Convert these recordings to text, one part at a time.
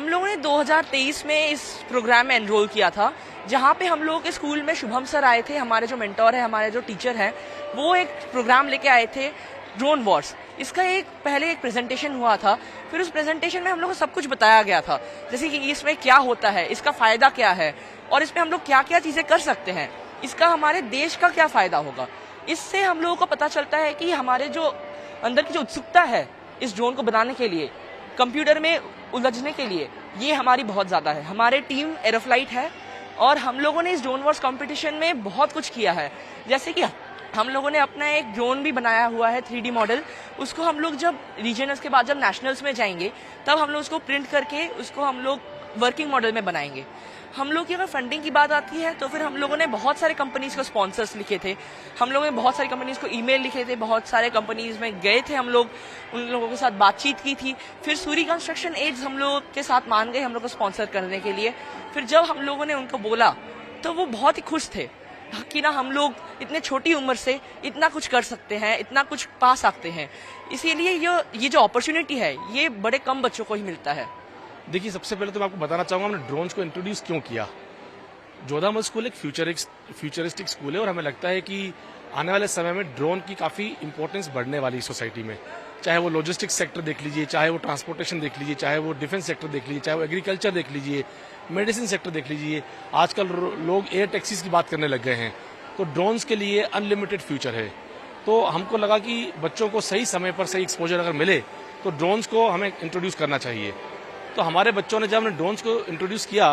हम लोगों ने 2023 में इस प्रोग्राम में एनरोल किया था, जहाँ पे हम लोगों के स्कूल में शुभम सर आए थे, हमारे जो मेंटोर है, हमारे जो टीचर हैं, वो एक प्रोग्राम लेके आए थे ड्रोन वॉर्स। इसका पहले एक प्रेजेंटेशन हुआ था, फिर उस प्रेजेंटेशन में हम लोग को सब कुछ बताया गया था, जैसे कि इसमें क्या होता है, इसका फायदा क्या है और इसमें हम लोग क्या क्या चीजें कर सकते हैं, इसका हमारे देश का क्या फायदा होगा। इससे हम लोगों को पता चलता है कि हमारे जो अंदर की जो उत्सुकता है इस ड्रोन को बनाने के लिए, कंप्यूटर में उलझने के लिए, ये हमारी बहुत ज्यादा है। हमारे टीम एरोफ्लाइट है और हम लोगों ने इस ड्रोन वॉर्स कंपटीशन में बहुत कुछ किया है। जैसे कि हम लोगों ने अपना एक ड्रोन भी बनाया हुआ है 3D मॉडल, उसको हम लोग जब रीजनल्स के बाद जब नेशनल्स में जाएंगे तब हम लोग उसको प्रिंट करके उसको हम लोग वर्किंग मॉडल में बनाएंगे। हम लोग की अगर फंडिंग की बात आती है तो फिर हम लोगों ने बहुत सारे कंपनीज को स्पॉन्सर्स लिखे थे, हम लोगों ने बहुत सारी कंपनीज को ईमेल लिखे थे, बहुत सारे कंपनीज में गए थे, हम लोग उन लोगों के साथ बातचीत की थी। फिर सूरी कंस्ट्रक्शन एड्स हम लोग के साथ मान गए हम लोग को स्पॉन्सर करने के लिए। फिर जब हम लोगों ने उनको बोला तो वो बहुत ही खुश थे कि ना हम लोग इतने छोटी उम्र से इतना कुछ कर सकते हैं, इतना कुछ पा सकते हैं। इसीलिए ये जो अपॉर्चुनिटी है ये बड़े कम बच्चों को ही मिलता है। देखिए, सबसे पहले तो मैं आपको बताना चाहूंगा हमने ड्रोन्स को इंट्रोड्यूस क्यों किया। जोधामल स्कूल एक फ्यूचरिस्टिक स्कूल है और हमें लगता है कि आने वाले समय में ड्रोन की काफी इंपॉर्टेंस बढ़ने वाली सोसाइटी में। चाहे वो लॉजिस्टिक्स सेक्टर देख लीजिए, चाहे वो ट्रांसपोर्टेशन देख लीजिए, चाहे वो डिफेंस सेक्टर देख लीजिए, चाहे वो एग्रीकल्चर देख लीजिए, मेडिसिन सेक्टर देख लीजिए। आजकल लोग एयर टैक्सीज की बात करने लग गए हैं, तो ड्रोन्स के लिए अनलिमिटेड फ्यूचर है। तो हमको लगा कि बच्चों को सही समय पर सही एक्सपोजर अगर मिले तो ड्रोन्स को हमें इंट्रोड्यूस करना चाहिए। तो हमारे बच्चों ने जब हमने ड्रोन्स को इंट्रोड्यूस किया,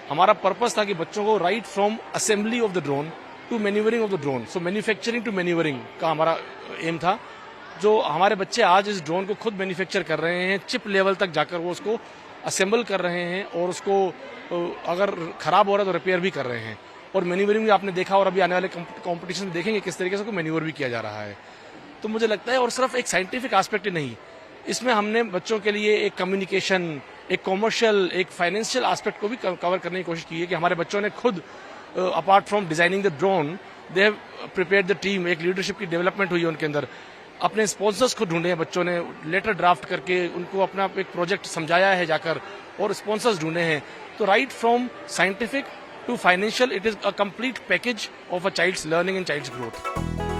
हमारा पर्पस था कि बच्चों को right from assembly of the drone to maneuvering of the drone, so manufacturing to maneuvering का हमारा एम था। जो हमारे बच्चे आज इस ड्रोन को खुद मैन्युफैक्चर कर रहे हैं, चिप लेवल तक जाकर वो उसको असेंबल कर रहे हैं और उसको अगर खराब हो रहा है तो रिपेयर भी कर रहे हैं। और मैन्यूवरिंग भी आपने देखा और अभी आने वाले कॉम्पिटिशन में देखेंगे किस तरीके से उसको मैन्यूवर भी किया जा रहा है। तो मुझे लगता है, और सिर्फ एक साइंटिफिक एस्पेक्ट ही नहीं, इसमें हमने बच्चों के लिए एक कम्युनिकेशन, एक कॉमर्शियल, एक फाइनेंशियल एस्पेक्ट को भी कवर करने की कोशिश की है कि हमारे बच्चों ने खुद apart from designing the drone, they have prepared the team. एक लीडरशिप की डेवलपमेंट हुई है उनके अंदर। अपने स्पॉन्सर्स को ढूंढे हैं बच्चों ने, लेटर ड्राफ्ट करके उनको अपना एक प्रोजेक्ट समझाया है जाकर और स्पॉन्सर्स ढूंढे हैं। तो right from scientific to financial, it is a complete package of a child's learning and child's growth.